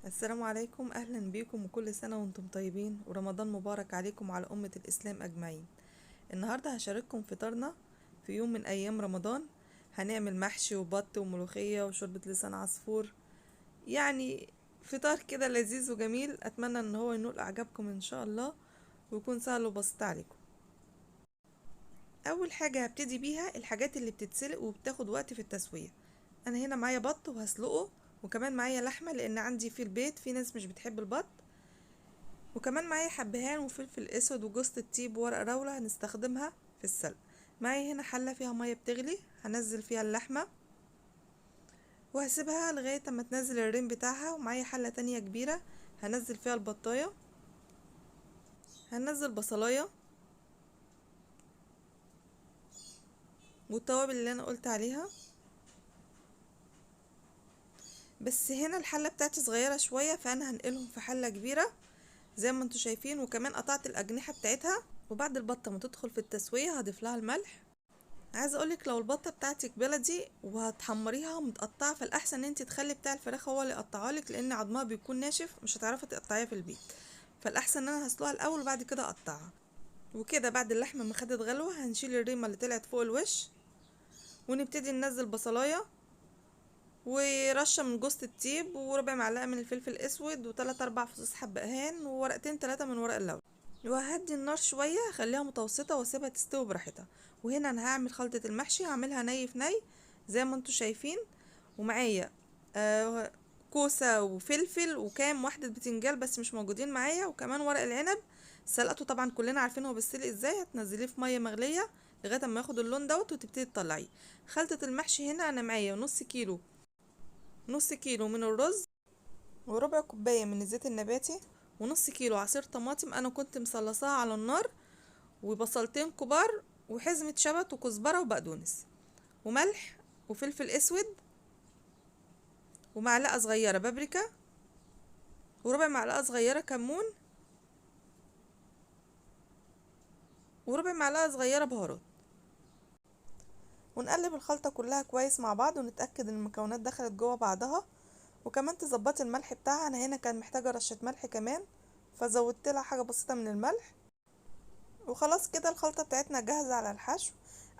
السلام عليكم، اهلا بيكم وكل سنة وانتم طيبين ورمضان مبارك عليكم وعلى أمة الإسلام أجمعين. النهاردة هشارككم فطارنا في يوم من أيام رمضان. هنعمل محشي وبط وملوخية وشوربة لسان عصفور، يعني فطار كده لذيذ وجميل. أتمنى ان هو ينول أعجابكم إن شاء الله ويكون سهل وبسيط عليكم. أول حاجة هبتدي بيها الحاجات اللي بتتسلق وبتاخد وقت في التسوية. أنا هنا معايا بط وهسلقه، وكمان معايا لحمة لأن عندي في البيت في ناس مش بتحب البط، وكمان معايا حبهان وفلفل اسود وجوزة الطيب وورق راولة هنستخدمها في السلق. معايا هنا حلة فيها مية بتغلي، هنزل فيها اللحمة وهسيبها لغاية اما تنزل الريم بتاعها. ومعايا حلة تانية كبيرة هنزل فيها البطاية، هنزل بصلاية والتوابل اللي انا قلت عليها. بس هنا الحلة بتاعتي صغيرة شوية فانا هنقلهم في حلة كبيرة زي ما انتوا شايفين، وكمان قطعت الاجنحة بتاعتها. وبعد البطة ما تدخل في التسوية هضيف لها الملح. عايزه اقولك لو البطه بتاعتك بلدي وهتحمريها متقطعه، فالاحسن ان انت تخلي بتاع الفراخ هو اللي يقطعها لك، لان عظمها بيكون ناشف مش هتعرفي تقطعيها في البيت. فالاحسن ان انا هسلقها الاول وبعد كده اقطعها. وكده بعد اللحمه ما خدت غلوه هنشيل الريمه اللي طلعت فوق الوش، ونبتدي ننزل بصلايه ورشه من جوز الطيب وربع معلقه من الفلفل الاسود وتلات اربع فصوص حبهان وورقتين تلاتة من ورق اللورا. وهدي النار شويه اخليها متوسطه واسيبها تستوي براحتها. وهنا انا هعمل خلطه المحشي، هعملها ني في ني زي ما انتوا شايفين. ومعايا آه كوسه وفلفل وكام واحده بتنجان بس مش موجودين معايا، وكمان ورق العنب سلقته. طبعا كلنا عارفين هو بيتسلق ازاي. هتنزليه في ميه مغليه لغايه اما ياخد اللون دوت وتبتدي تطلعيه. خلطه المحشي هنا انا معايا نص كيلو من الرز، وربع كوبايه من الزيت النباتي، ونص كيلو عصير طماطم انا كنت مصلصاها على النار، وبصلتين كبار وحزمة شبت وكزبرة وبقدونس، وملح وفلفل اسود ومعلقة صغيرة بابريكا وربع معلقة صغيرة كمون وربع معلقة صغيرة بهارات. ونقلب الخلطة كلها كويس مع بعض ونتأكد ان المكونات دخلت جوه بعضها. وكمان تظبطي الملح بتاعها، انا هنا كان محتاجة رشة ملح كمان فزودت لها حاجة بسيطة من الملح. وخلاص كده الخلطة بتاعتنا جاهزة على الحشو.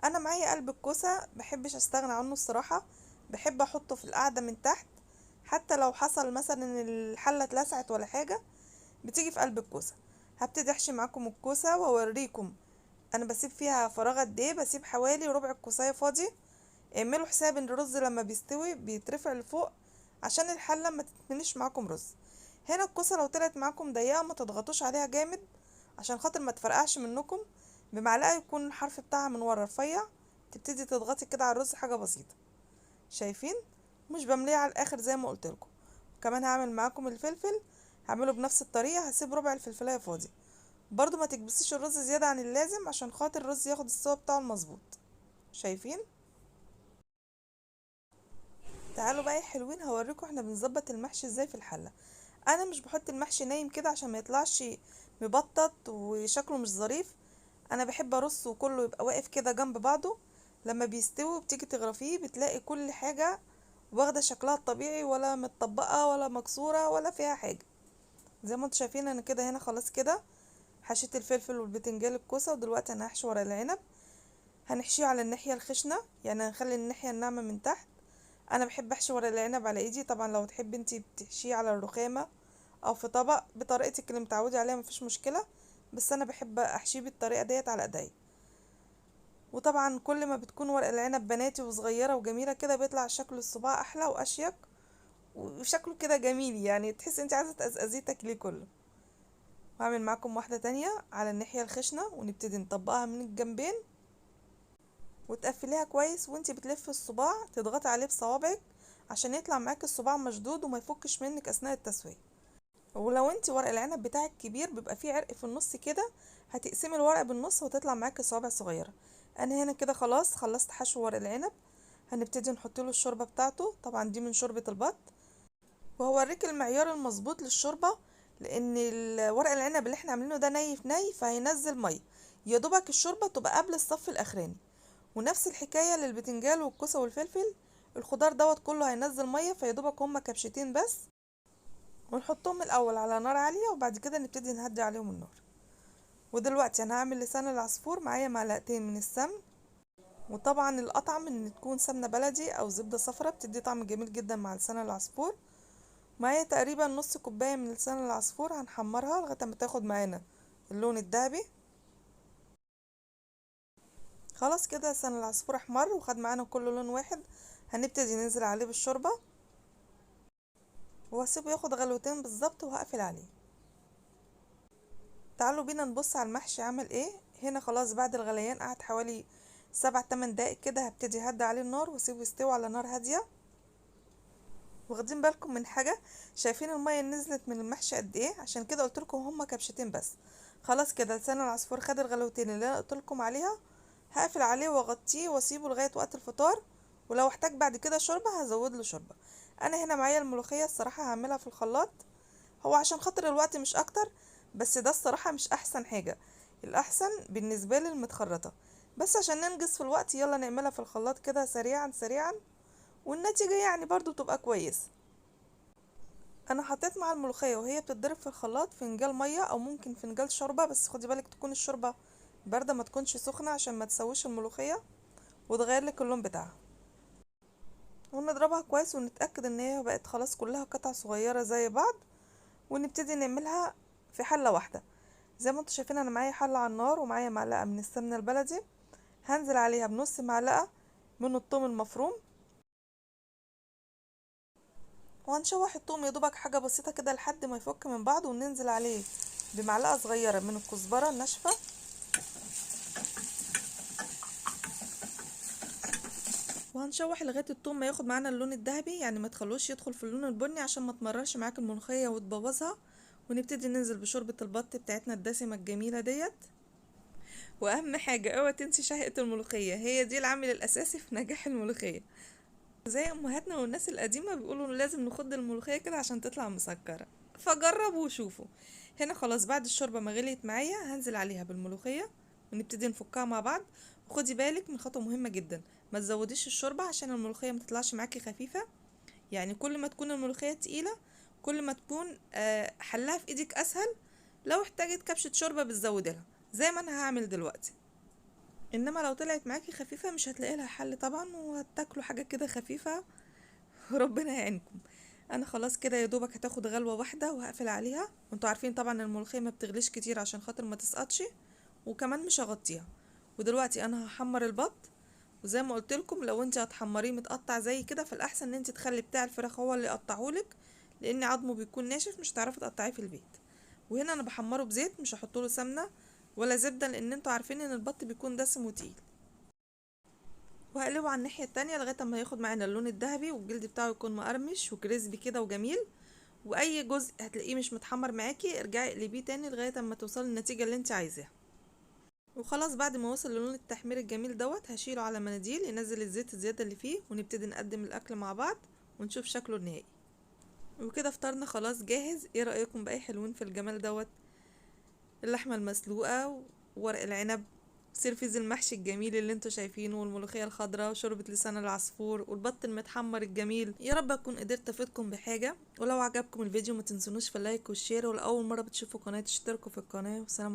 انا معايا قلب الكوسة بحبش استغنى عنه الصراحة، بحب احطه في القعدة من تحت، حتى لو حصل مثلا ان الحلة اتلسعت ولا حاجة بتيجي في قلب الكوسة. هبتدي احشي معاكم الكوسة واوريكم انا بسيب فيها فراغ قد ايه. بسيب حوالي ربع الكوسايه فاضي. اعملوا حساب ان الرز لما بيستوي بيترفع لفوق عشان الحله ما تتمليش معاكم رز. هنا الكوسه لو طلعت معاكم ضيقه ما تضغطوش عليها جامد عشان خاطر ما تفرقعش منكم. بمعلقه يكون الحرف بتاعها من ورا رفيع، تبتدي تضغطي كده على الرز حاجه بسيطه. شايفين؟ مش بمليه على الاخر زي ما قلت لكم. كمان هعمل معاكم الفلفل، هعمله بنفس الطريقه. هسيب ربع الفلفلايه فاضي. برضو ما تكبسيش الرز زياده عن اللازم عشان خاطر الرز ياخد السوا بتاعه المظبوط. شايفين؟ تعالوا بقى يا حلوين هوريكم احنا بنظبط المحشي ازاي في الحله. انا مش بحط المحشي نايم كده عشان ما يطلعش مبطط وشكله مش ظريف. انا بحب ارصه وكله يبقى واقف كده جنب بعضه. لما بيستوي وبتيجي تغرفيه بتلاقي كل حاجه واخده شكلها الطبيعي، ولا متطبقه ولا مكسوره ولا فيها حاجه. زي ما انتم شايفين انا كده هنا خلاص كده حشيت الفلفل والبتنجان الكوسه. ودلوقتي انا هحشي ورق العنب. هنحشيه على الناحيه الخشنه، يعني هنخلي الناحيه الناعمه من تحت. انا بحب احشي ورق العنب على ايدي. طبعا لو تحبي انتي بتحشيه على الرخامه او في طبق بطريقتك اللي متعودة عليها مفيش مشكله، بس انا بحب احشيه بالطريقه ديت على ايدي. وطبعا كل ما بتكون ورق العنب بناتي وصغيره وجميله كده بيطلع شكل الصباع احلى واشيك، وشكله كده جميل، يعني تحس انت عايزه تقزقزيه تاكليه كله. وهعمل معاكم واحده تانية على الناحيه الخشنه ونبتدي نطبقها من الجنبين وتقفليها كويس. وانتي بتلفي الصباع تضغطي عليه بصوابعك عشان يطلع معاكي الصباع مشدود وما يفكش منك اثناء التسويه. ولو انت ورق العنب بتاعك كبير بيبقى فيه عرق في النص كده، هتقسمي الورق بالنص وتطلع معاكي صوابع صغيره. انا هنا كده خلاص خلصت حشو ورق العنب. هنبتدي نحط له الشوربه بتاعته، طبعا دي من شوربه البط. وهوريك المعيار المظبوط للشوربه، لان ورق العنب اللي احنا عاملينه ده ني في ني فهينزل ميه. يا دوبك الشوربه تبقى قبل الصف الاخراني. ونفس الحكايه للبتنجان والكوسه والفلفل. الخضار دوت كله هينزل ميه فيا دوبك هما كبشتين بس. ونحطهم الاول على نار عالية وبعد كده نبتدي نهدي عليهم النار. ودلوقتي انا هعمل لسان العصفور. معايا معلقتين من السمن، وطبعا الاطعم ان تكون سمنة بلدي او زبدة صفرا، بتدي طعم جميل جدا مع لسان العصفور. معايا تقريبا نص كوباية من لسان العصفور، هنحمرها لغاية ما تاخد معانا اللون الذهبي. خلاص كده لسان العصفور احمر وخد معانا كل لون واحد. هنبتدي ننزل عليه بالشوربة وهسيبه ياخد غلوتين بالظبط وهقفل عليه. تعالوا بينا نبص على المحشي عمل ايه. هنا خلاص بعد الغليان قعد حوالي 7-8 دقايق كده. هبتدي هدي عليه النار واسيبه يستوي على نار هادية. واخدين بالكم من حاجة؟ شايفين المية نزلت من المحشي قد ايه؟ عشان كده قلتلكم هما كبشتين بس. خلاص كده لسان العصفور خد الغلوتين اللي انا قلتلكم عليها. هقفل عليه واغطيه واسيبه لغاية وقت الفطار، ولو احتاج بعد كده شوربة هزود له شوربة. انا هنا معايا الملوخية الصراحة هعملها في الخلاط، هو عشان خاطر الوقت مش اكتر، بس ده الصراحة مش احسن حاجة. الاحسن بالنسبة لي المتخرطة، بس عشان ننجز في الوقت يلا نعملها في الخلاط كده سريعا سريعا، والنتيجة يعني برضو تبقى كويس. انا حطيت مع الملوخية وهي بتتضرب في الخلاط فنجان مية او ممكن فنجان شوربة، بس خدي بالك تكون الشوربة باردة ما تكونش سخنة عشان ما تسويش الملوخية وتغير لك اللون بتاعها. ونضربها كويس ونتأكد ان هي بقت خلاص كلها قطع صغيرة زي بعض، ونبتدي نعملها في حلة واحدة. زي ما انتوا شايفين انا معايا حلة على النار ومعايا معلقة من السمنة البلدي، هنزل عليها بنص معلقة من الثوم المفروم، وهنشوح الثوم يا دوبك حاجة بسيطة كده لحد ما يفك من بعض، وننزل عليه بمعلقة صغيرة من الكزبرة الناشفة، وهنشوح لغايه الثوم ما ياخد معانا اللون الذهبي، يعني ما تخلوش يدخل في اللون البني عشان ما تمررش معاك الملوخيه وتبوظها. ونبتدي ننزل بشوربه البط بتاعتنا الدسمه الجميله ديت. واهم حاجه اوعى تنسي شهقه الملوخيه، هي دي العامل الاساسي في نجاح الملوخيه. زي امهاتنا والناس القديمه بيقولوا لازم نخد الملوخيه كده عشان تطلع مسكره، فجربوا وشوفوا. هنا خلاص بعد الشوربه ما غليت معايا هنزل عليها بالملوخيه ونبتدي نفكها مع بعض. وخدي بالك من خطوه مهمه جدا، ما تزوديش الشوربه عشان الملوخيه ما تطلعش معاكي خفيفه. يعني كل ما تكون الملوخيه تقيله كل ما تكون حلها في ايدك اسهل. لو احتاجت كبشه شوربه بتزودي لها زي ما انا هعمل دلوقتي. انما لو طلعت معاكي خفيفه مش هتلاقي لها حل طبعا، وهتاكلوا حاجه كده خفيفه وربنا يعينكم. انا خلاص كده يا دوبك هتاخد غلوه واحده وهقفل عليها. وانتوا عارفين طبعا الملوخيه ما بتغليش كتير عشان خاطر ما تسقطش، وكمان مش هغطيها. ودلوقتي انا هحمر البط، وزي ما قلت لكم لو انت هتحمريه متقطع زي كده فالاحسن ان انت تخلي بتاع الفراخ هو اللي يقطعهولك، لان عظمه بيكون ناشف مش هتعرفي تقطعيه في البيت. وهنا انا بحمره بزيت، مش هحطله سمنه ولا زبده لان انتوا عارفين ان البط بيكون دسم وتقيل. وهقلبه على الناحيه التانية لغايه اما ياخد معانا اللون الذهبي والجلد بتاعه يكون مقرمش وكريسبي كده وجميل. واي جزء هتلاقيه مش متحمر معاكي ارجعي اقلبيه تاني لغايه اما توصلي للنتيجه اللي انت عايزاها. وخلاص بعد ما وصل للون التحمير الجميل دوت هشيله على مناديل ينزل الزيت الزياده اللي فيه، ونبتدي نقدم الاكل مع بعض ونشوف شكله النهائي. وكده فطارنا خلاص جاهز. ايه رايكم بقى حلوين في الجمال دوت؟ اللحمه المسلوقه وورق العنب، سيرفيز المحشي الجميل اللي انتوا شايفينه، والملوخيه الخضراء وشوربه لسان العصفور والبط المتحمر الجميل. يا رب اكون قدرت افيدكم بحاجه، ولو عجبكم الفيديو ما تنسونوش في اللايك والشير، ولاول مره بتشوفوا قناه تشتركوا في القناه. والسلام عليكم.